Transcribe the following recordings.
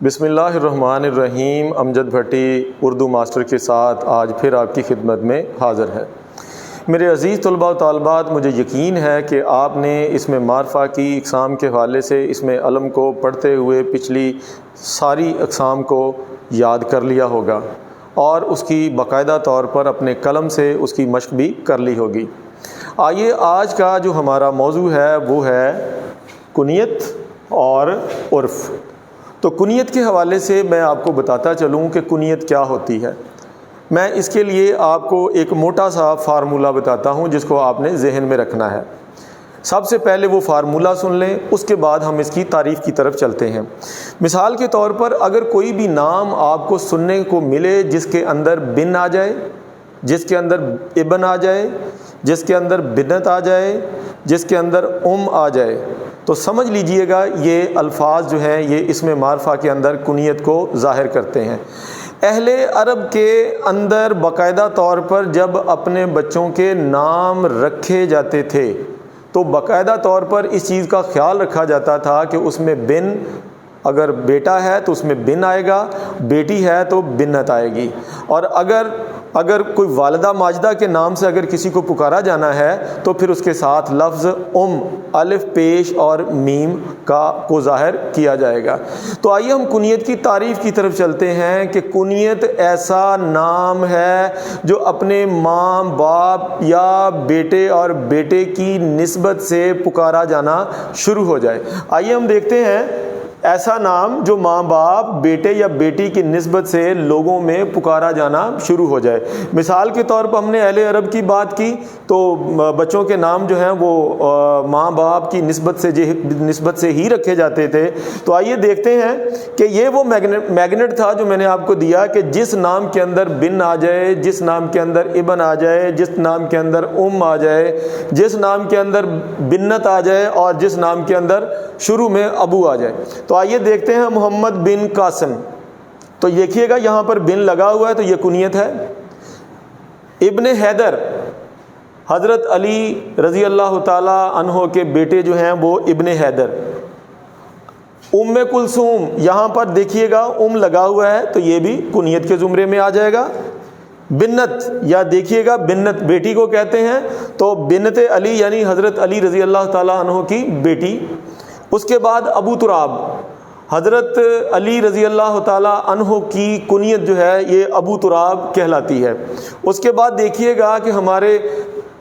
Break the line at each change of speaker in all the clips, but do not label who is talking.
بسم اللہ الرحمن الرحیم۔ امجد بھٹی اردو ماسٹر کے ساتھ آج پھر آپ کی خدمت میں حاضر ہے۔ میرے عزیز طلباء و طالبات، مجھے یقین ہے کہ آپ نے اس میں معرفہ کی اقسام کے حوالے سے اس میں علم کو پڑھتے ہوئے پچھلی ساری اقسام کو یاد کر لیا ہوگا اور اس کی باقاعدہ طور پر اپنے قلم سے اس کی مشق بھی کر لی ہوگی۔ آئیے آج کا جو ہمارا موضوع ہے وہ ہے کنیت اور عرف۔ تو کنیت کے حوالے سے میں آپ کو بتاتا چلوں کہ کنیت کیا ہوتی ہے۔ میں اس کے لیے آپ کو ایک موٹا سا فارمولہ بتاتا ہوں جس کو آپ نے ذہن میں رکھنا ہے۔ سب سے پہلے وہ فارمولہ سن لیں، اس کے بعد ہم اس کی تعریف کی طرف چلتے ہیں۔ مثال کے طور پر اگر کوئی بھی نام آپ کو سننے کو ملے جس کے اندر بن آ جائے، جس کے اندر ابن آ جائے، جس کے اندر بنت آ جائے، جس کے اندر آ جائے، تو سمجھ لیجئے گا یہ الفاظ جو ہیں یہ اسم معرفہ کے اندر کنیت کو ظاہر کرتے ہیں۔ اہل عرب کے اندر باقاعدہ طور پر جب اپنے بچوں کے نام رکھے جاتے تھے تو باقاعدہ طور پر اس چیز کا خیال رکھا جاتا تھا کہ اس میں بن، اگر بیٹا ہے تو اس میں بن آئے گا، بیٹی ہے تو بنت آئے گی، اور اگر کوئی والدہ ماجدہ کے نام سے اگر کسی کو پکارا جانا ہے تو پھر اس کے ساتھ لفظ الف پیش اور میم کو ظاہر کیا جائے گا۔ تو آئیے ہم کنیت کی تعریف کی طرف چلتے ہیں کہ کنیت ایسا نام ہے جو اپنے ماں باپ یا بیٹے اور بیٹے کی نسبت سے پکارا جانا شروع ہو جائے۔ آئیے ہم دیکھتے ہیں ایسا نام جو ماں باپ بیٹے یا بیٹی کی نسبت سے لوگوں میں پکارا جانا شروع ہو جائے۔ مثال کے طور پر ہم نے اہل عرب کی بات کی تو بچوں کے نام جو ہیں وہ ماں باپ کی نسبت سے ہی رکھے جاتے تھے۔ تو آئیے دیکھتے ہیں کہ یہ وہ میگنٹ تھا جو میں نے آپ کو دیا کہ جس نام کے اندر بن آ جائے، جس نام کے اندر ابن آ جائے، جس نام کے اندر آ جائے، جس نام کے اندر بنت آ جائے اور جس نام کے اندر شروع میں ابو آ جائے۔ تو آئیے دیکھتے ہیں محمد بن قاسم، تو دیکھیے گا یہاں پر بن لگا ہوا ہے تو یہ کنیت ہے۔ ابن حیدر، حضرت علی رضی اللہ تعالی عنہ کے بیٹے جو ہیں وہ ابن حیدر۔ ام کلثوم، یہاں پر دیکھیے گا لگا ہوا ہے تو یہ بھی کنیت کے زمرے میں آ جائے گا۔ بنت، یا دیکھیے گا بنت بیٹی کو کہتے ہیں تو بنت علی یعنی حضرت علی رضی اللہ تعالی عنہ کی بیٹی۔ اس کے بعد ابو تراب، حضرت علی رضی اللہ تعالی عنہ کی کنیت جو ہے یہ ابو تراب کہلاتی ہے۔ اس کے بعد دیکھیے گا کہ ہمارے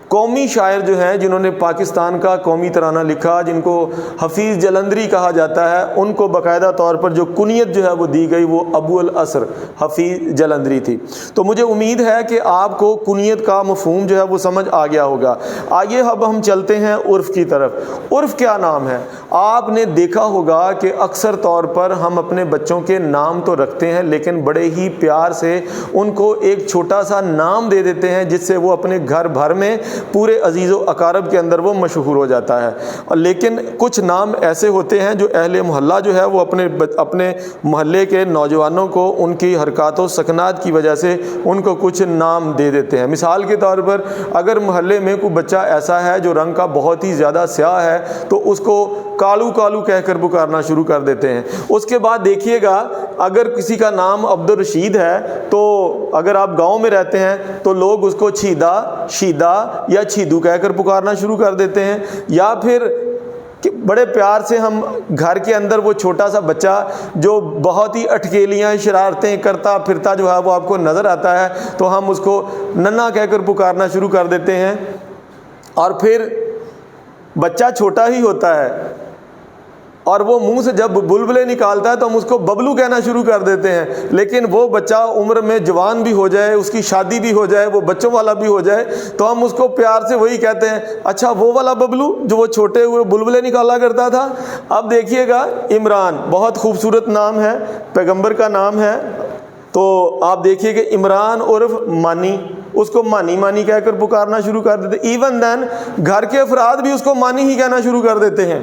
قومی شاعر جو ہیں جنہوں نے پاکستان کا قومی ترانہ لکھا، جن کو حفیظ جلندری کہا جاتا ہے، ان کو باقاعدہ طور پر جو کنیت جو ہے وہ دی گئی وہ ابو الاسر حفیظ جلندری تھی۔ تو مجھے امید ہے کہ آپ کو کنیت کا مفہوم جو ہے وہ سمجھ آ گیا ہوگا۔ آئیے اب ہم چلتے ہیں عرف کی طرف۔ عرف کیا نام ہے؟ آپ نے دیکھا ہوگا کہ اکثر طور پر ہم اپنے بچوں کے نام تو رکھتے ہیں لیکن بڑے ہی پیار سے ان کو ایک چھوٹا سا نام دے دیتے ہیں جس سے وہ اپنے گھر بھر میں پورے عزیز و اقارب کے اندر وہ مشہور ہو جاتا ہے۔ لیکن کچھ نام ایسے ہوتے ہیں جو اہل محلہ جو ہے وہ اپنے محلے کے نوجوانوں کو ان کی حرکات و سکنات کی وجہ سے ان کو کچھ نام دے دیتے ہیں۔ مثال کے طور پر اگر محلے میں کوئی بچہ ایسا ہے جو رنگ کا بہت ہی زیادہ سیاہ ہے تو اس کو کالو کالو کہہ کر پکارنا شروع کر دیتے ہیں۔ اس کے بعد دیکھیے گا اگر کسی کا نام عبد الرشید ہے تو اگر آپ گاؤں میں رہتے ہیں تو لوگ اس کو چھیدا، شیدا یا چھیدو کہہ کر پکارنا شروع کر دیتے ہیں۔ یا پھر کہ بڑے پیار سے ہم گھر کے اندر وہ چھوٹا سا بچہ جو بہت ہی اٹکیلیاں شرارتیں کرتا پھرتا جو ہے وہ آپ کو نظر آتا ہے تو ہم اس کو ننا کہہ کر پکارنا شروع کر دیتے ہیں۔ اور پھر بچہ چھوٹا ہی ہوتا ہے اور وہ منہ سے جب بلبلے نکالتا ہے تو ہم اس کو ببلو کہنا شروع کر دیتے ہیں، لیکن وہ بچہ عمر میں جوان بھی ہو جائے، اس کی شادی بھی ہو جائے، وہ بچوں والا بھی ہو جائے تو ہم اس کو پیار سے وہی کہتے ہیں، اچھا وہ والا ببلو جو وہ چھوٹے ہوئے بلبلے نکالا کرتا تھا۔ اب دیکھیے گا عمران، بہت خوبصورت نام ہے، پیغمبر کا نام ہے، تو آپ دیکھیے کہ عمران عرف مانی، اس کو مانی مانی کہہ کر پکارنا شروع کر دیتے. ایون دین گھر کے افراد بھی اس کو مانی ہی کہنا شروع کر دیتے ہیں.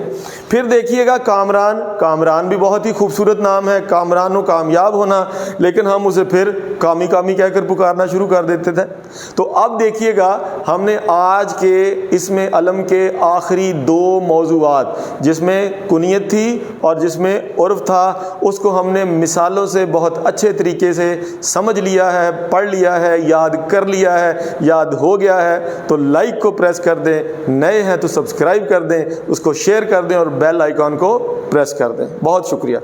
پھر دیکھیے گا کامران. کامران بھی بہت ہی خوبصورت نام ہے, کامران و کامیاب ہونا, لیکن ہم اسے پھر کامی کامی کہہ کر پکارنا شروع کر دیتے تھے. تو اب دیکھیے گا ہم نے آج کے اس میں علم کے آخری 2 موضوعات, جس میں کنیت تھی اور جس میں عرف تھا, اس کو ہم نے مثالوں سے بہت اچھے طریقے سے سمجھ لیا ہے, پڑھ لیا ہے, یاد کر لیا ہے, یاد ہو گیا ہے. تو لائک کو پریس کر دیں, نئے ہیں تو سبسکرائب کر دیں, اس کو شیئر کر دیں اور بیل آئیکن کو پریس کر دیں. بہت شکریہ.